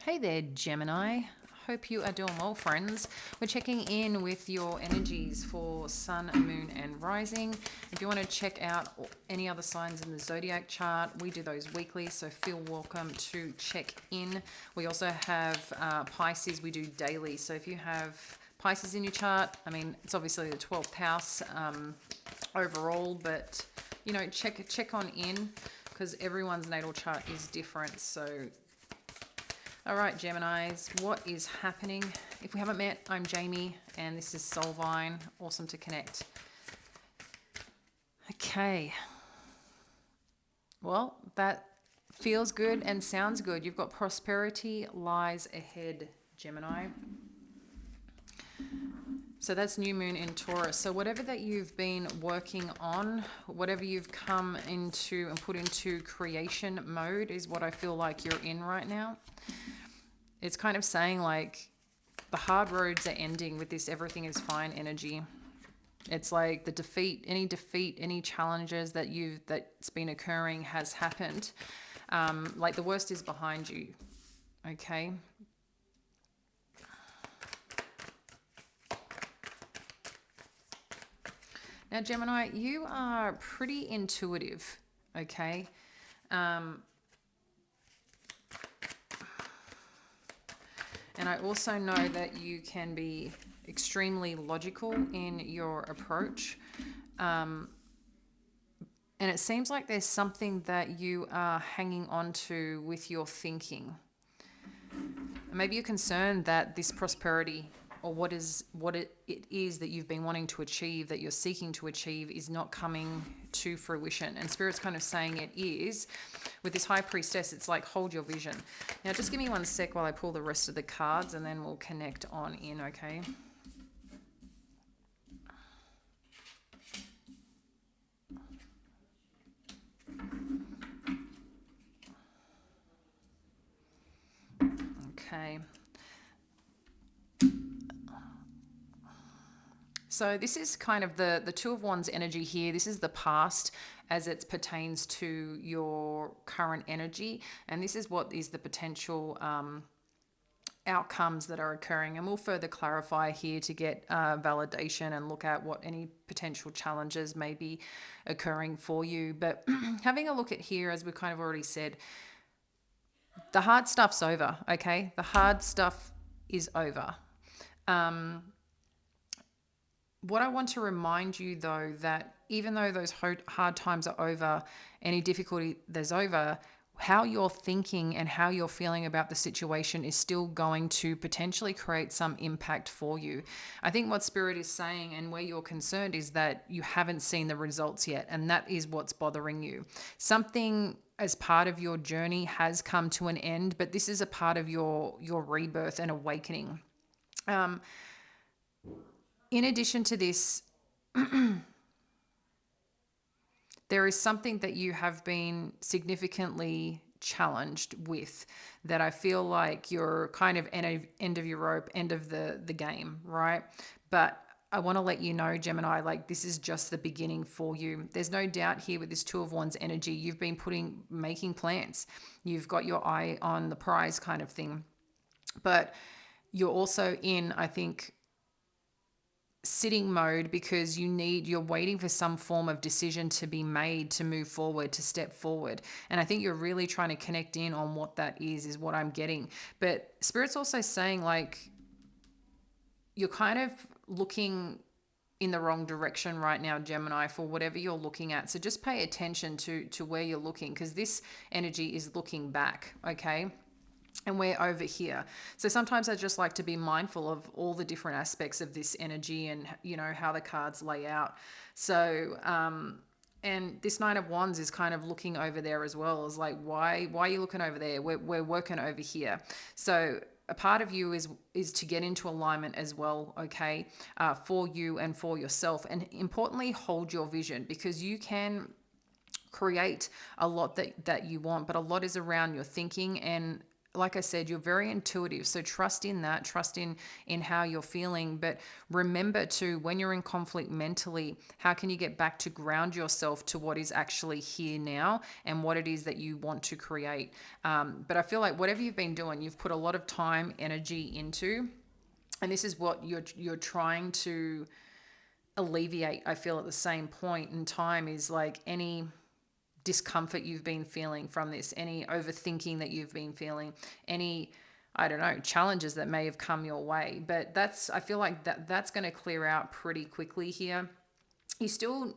Hey there, Gemini. Hope you are doing well, friends. We're checking in with your energies for Sun, Moon, and Rising. If you want to check out any other signs in the zodiac chart, we do those weekly, so feel welcome to check in. We also have Pisces, we do daily. So if you have Pisces in your chart, I mean, it's obviously the 12th house overall, but check on in because everyone's natal chart is different. So all right, Geminis, what is happening? If we haven't met, I'm Jamie, and this is Soulvine. Awesome to connect. Okay. Well, that feels good and sounds good. You've got prosperity lies ahead, Gemini. So that's new moon in Taurus. So whatever that you've been working on, whatever you've come into and put into creation mode is what I feel like you're in right now. It's kind of saying like the hard roads are ending with this everything is fine energy. It's like the defeat, any challenges that's been occurring has happened. Like the worst is behind you. Okay. Now, Gemini, you are pretty intuitive. Okay. And I also know that you can be extremely logical in your approach. And it seems like there's something that you are hanging on to with your thinking. Maybe you're concerned that this prosperity or what it is that you've been wanting to achieve, that you're seeking to achieve, is not coming to fruition. And Spirit's kind of saying it is. With this High Priestess, it's like, hold your vision. Now, just give me one sec while I pull the rest of the cards and then we'll connect on in, okay? Okay. So this is kind of the Two of Wands energy here. This is the past as it pertains to your current energy. And this is what is the potential outcomes that are occurring. And we'll further clarify here to get validation and look at what any potential challenges may be occurring for you. But having a look at here, as we've kind of already said, the hard stuff's over, okay? The hard stuff is over. What I want to remind you, though, that even though those hard times are over, any difficulty there's over, how you're thinking and how you're feeling about the situation is still going to potentially create some impact for you. I think what Spirit is saying and where you're concerned is that you haven't seen the results yet, and that is what's bothering you. Something as part of your journey has come to an end, but this is a part of your rebirth and awakening. In addition to this, there is something that you have been significantly challenged with that I feel like you're kind of end of your rope, end of the game, right? But I want to let you know, Gemini, like this is just the beginning for you. There's no doubt here with this Two of Wands energy, you've been making plans. You've got your eye on the prize kind of thing. But you're also in, I think, sitting mode because you're waiting for some form of decision to be made to move forward, to step forward. And I think you're really trying to connect in on what that is what I'm getting. But Spirit's also saying like you're kind of looking in the wrong direction right now, Gemini, for whatever you're looking at. So just pay attention to where you're looking, because this energy is looking back, okay? And we're over here. So sometimes I just like to be mindful of all the different aspects of this energy and, how the cards lay out. So, and this Nine of Wands is kind of looking over there as well. Is like, why are you looking over there? We're working over here. So a part of you is to get into alignment as well, okay, for you and for yourself. And importantly, hold your vision, because you can create a lot that you want, but a lot is around your thinking and like I said, you're very intuitive. So trust in that, trust in how you're feeling. But remember to, when you're in conflict mentally, how can you get back to ground yourself to what is actually here now and what it is that you want to create. But I feel like whatever you've been doing, you've put a lot of time, energy into, and this is what you're trying to alleviate. I feel at the same point in time is like any discomfort you've been feeling from this, any overthinking that you've been feeling, any, I don't know, challenges that may have come your way. But I feel like that's going to clear out pretty quickly here. You still,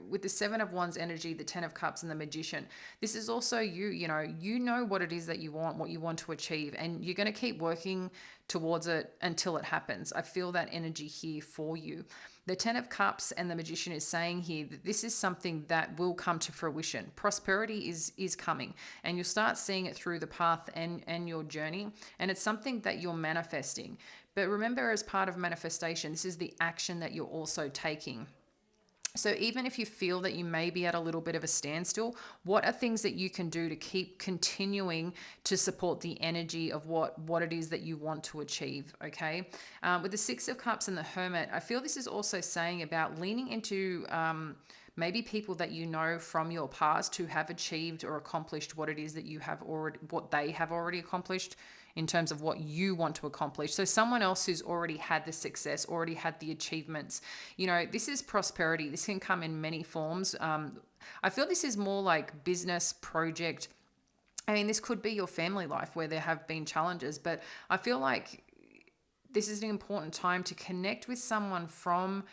with the Seven of Wands energy, the Ten of Cups, and the Magician, this is also you know what it is that you want, what you want to achieve, and you're going to keep working towards it until it happens. I feel that energy here for you. The Ten of Cups and the Magician is saying here that this is something that will come to fruition. Prosperity is coming, and you'll start seeing it through the path and your journey, and it's something that you're manifesting. But remember, as part of manifestation, this is the action that you're also taking. So even if you feel that you may be at a little bit of a standstill, what are things that you can do to keep continuing to support the energy of what it is that you want to achieve, okay? With the Six of Cups and the Hermit, I feel this is also saying about leaning into maybe people that you know from your past who have achieved or accomplished what it is that what they have already accomplished in terms of what you want to accomplish. So someone else who's already had the success, already had the achievements. This is prosperity. This can come in many forms. I feel this is more like business, project. I mean, this could be your family life where there have been challenges, but I feel like this is an important time to connect with someone from,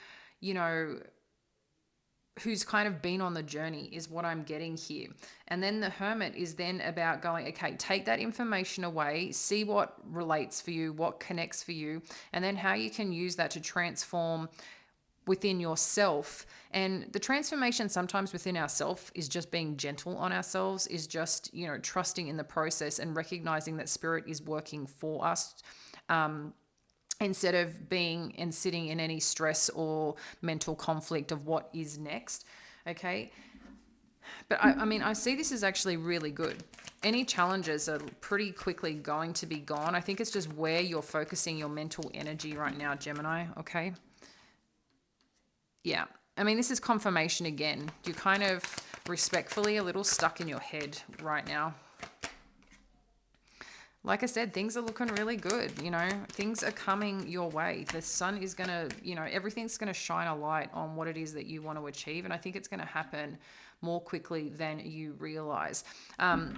who's kind of been on the journey, is what I'm getting here. And then the Hermit is then about going, okay, take that information away, see what relates for you, what connects for you, and then how you can use that to transform within yourself. And the transformation sometimes within ourselves is just being gentle on ourselves, is just, trusting in the process and recognizing that spirit is working for us. Instead of being and sitting in any stress or mental conflict of what is next. Okay. But I see this is actually really good. Any challenges are pretty quickly going to be gone. I think it's just where you're focusing your mental energy right now, Gemini. Okay. Yeah. This is confirmation again. You're kind of respectfully a little stuck in your head right now. Like I said, things are looking really good. Things are coming your way. The sun is going to, everything's going to shine a light on what it is that you want to achieve. And I think it's going to happen more quickly than you realize. And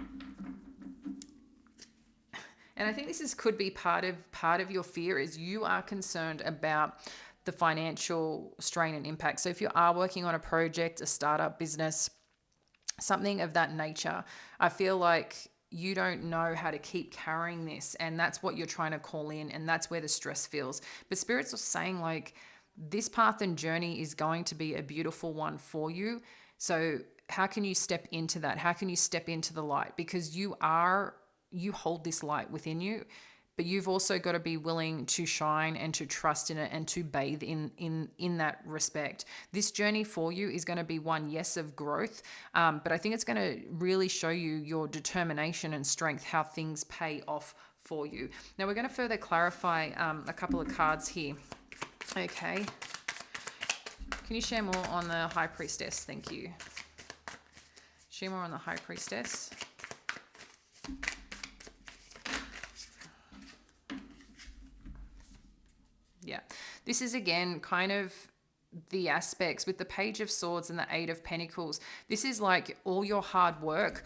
I think this could be part of your fear, is you are concerned about the financial strain and impact. So if you are working on a project, a startup business, something of that nature, I feel like you don't know how to keep carrying this, and that's what you're trying to call in, and that's where the stress feels. But spirits are saying like this path and journey is going to be a beautiful one for you. So how can you step into that? How can you step into the light? Because you hold this light within you, but you've also got to be willing to shine and to trust in it and to bathe in that respect. This journey for you is going to be one, yes, of growth, but I think it's going to really show you your determination and strength, how things pay off for you. Now we're going to further clarify a couple of cards here. Okay. Can you share more on the High Priestess? Thank you. Share more on the High Priestess. Yeah, this is again kind of the aspects with the Page of Swords and the Eight of Pentacles. This is like all your hard work.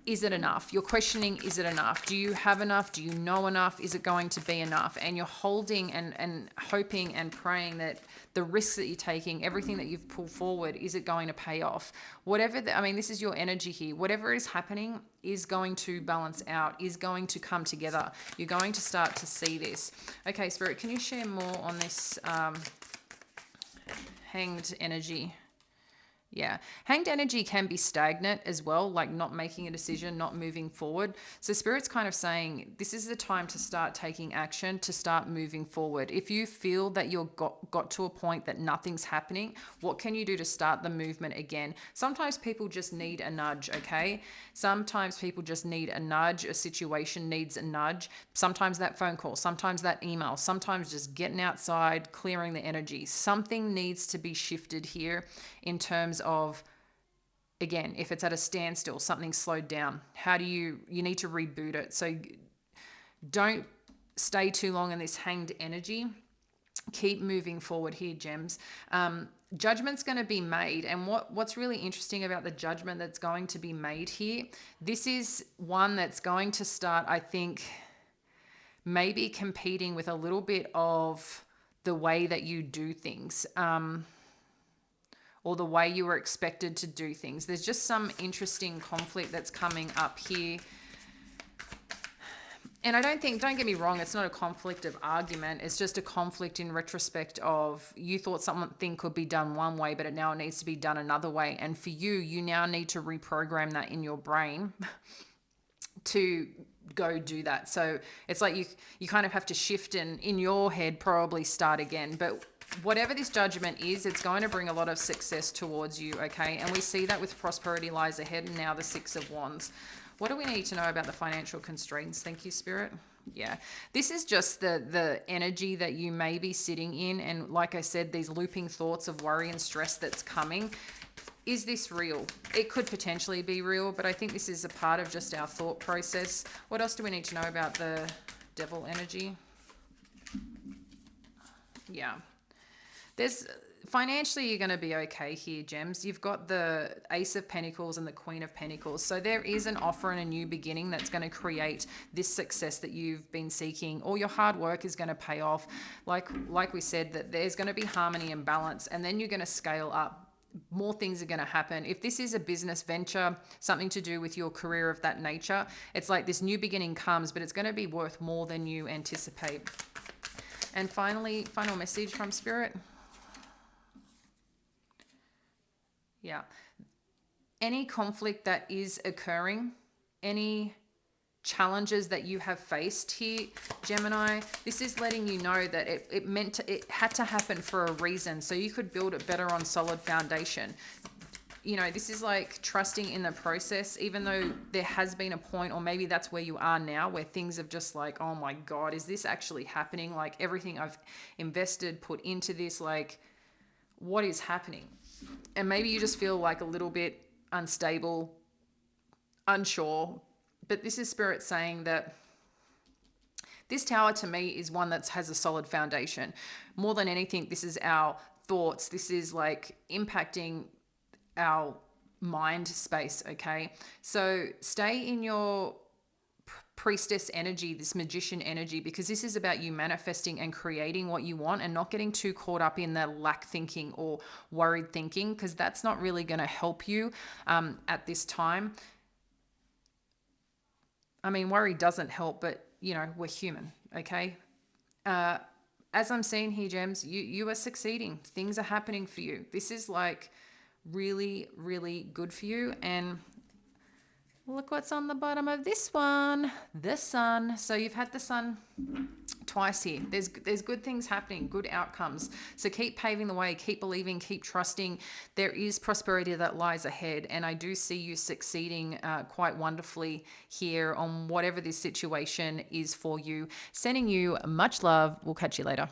Is it enough? You're questioning, is it enough? Do you have enough? Do you know enough? Is it going to be enough? And you're holding and hoping and praying that the risks that you're taking, everything that you've pulled forward, is it going to pay off? This is your energy here. Whatever is happening is going to balance out, is going to come together. You're going to start to see this. Okay, Spirit, can you share more on this Hanged energy? Yeah. Hanged energy can be stagnant as well, like not making a decision, not moving forward. So Spirit's kind of saying this is the time to start taking action, to start moving forward. If you feel that you're got to a point that nothing's happening, what can you do to start the movement again? Sometimes people just need a nudge, okay? Sometimes people just need a nudge. A situation needs a nudge. Sometimes that phone call, sometimes that email, sometimes just getting outside, clearing the energy. Something needs to be shifted here in terms of, again, if it's at a standstill, something slowed down. How do you need to reboot it? So don't stay too long in this hanged energy. Keep moving forward here, gems. Judgment's going to be made, and what's really interesting about the judgment that's going to be made here, this is one that's going to start, I think, maybe competing with a little bit of the way that you do things, or the way you were expected to do things. There's just some interesting conflict that's coming up here. And don't get me wrong, it's not a conflict of argument. It's just a conflict in retrospect of you thought something could be done one way, but it now needs to be done another way. And for you now need to reprogram that in your brain to go do that. So it's like you kind of have to shift and in your head probably start again. But whatever this judgment is, it's going to bring a lot of success towards you, okay? And we see that with prosperity lies ahead, and now the Six of Wands. What do we need to know about the financial constraints? Thank you, Spirit. Yeah, this is just the energy that you may be sitting in. And like I said, these looping thoughts of worry and stress that's coming. Is this real? It could potentially be real, but I think this is a part of just our thought process. What else do we need to know about the devil energy? Yeah. There's financially, you're going to be okay here, gems. You've got the Ace of Pentacles and the Queen of Pentacles. So there is an offer and a new beginning that's going to create this success that you've been seeking. All your hard work is going to pay off. Like we said, that there's going to be harmony and balance, and then you're going to scale up. More things are going to happen. If this is a business venture, something to do with your career of that nature, it's like this new beginning comes, but it's going to be worth more than you anticipate. And finally, final message from Spirit. Yeah. Any conflict that is occurring, any challenges that you have faced here, Gemini, this is letting you know that it had to happen for a reason, so you could build it better on solid foundation. You know, this is like trusting in the process, even though there has been a point, or maybe that's where you are now, where things have just like, oh my God, is this actually happening? Like everything I've invested, put into this, like what is happening? And maybe you just feel like a little bit unstable, unsure. But this is Spirit saying that this tower to me is one that has a solid foundation. More than anything, this is our thoughts. This is like impacting our mind space, okay? So stay in your priestess energy, this magician energy, because this is about you manifesting and creating what you want and not getting too caught up in the lack thinking or worried thinking, because that's not really going to help you at this time. I mean, worry doesn't help, but you know, we're human, okay? As I'm seeing here, gems, you are succeeding. Things are happening for you. This is like really, really good for you. And look what's on the bottom of this one, the sun. So you've had the sun twice here. There's good things happening, good outcomes. So keep paving the way, keep believing, keep trusting. There is prosperity that lies ahead, and I do see you succeeding quite wonderfully here on whatever this situation is for you. Sending you much love. We'll catch you later.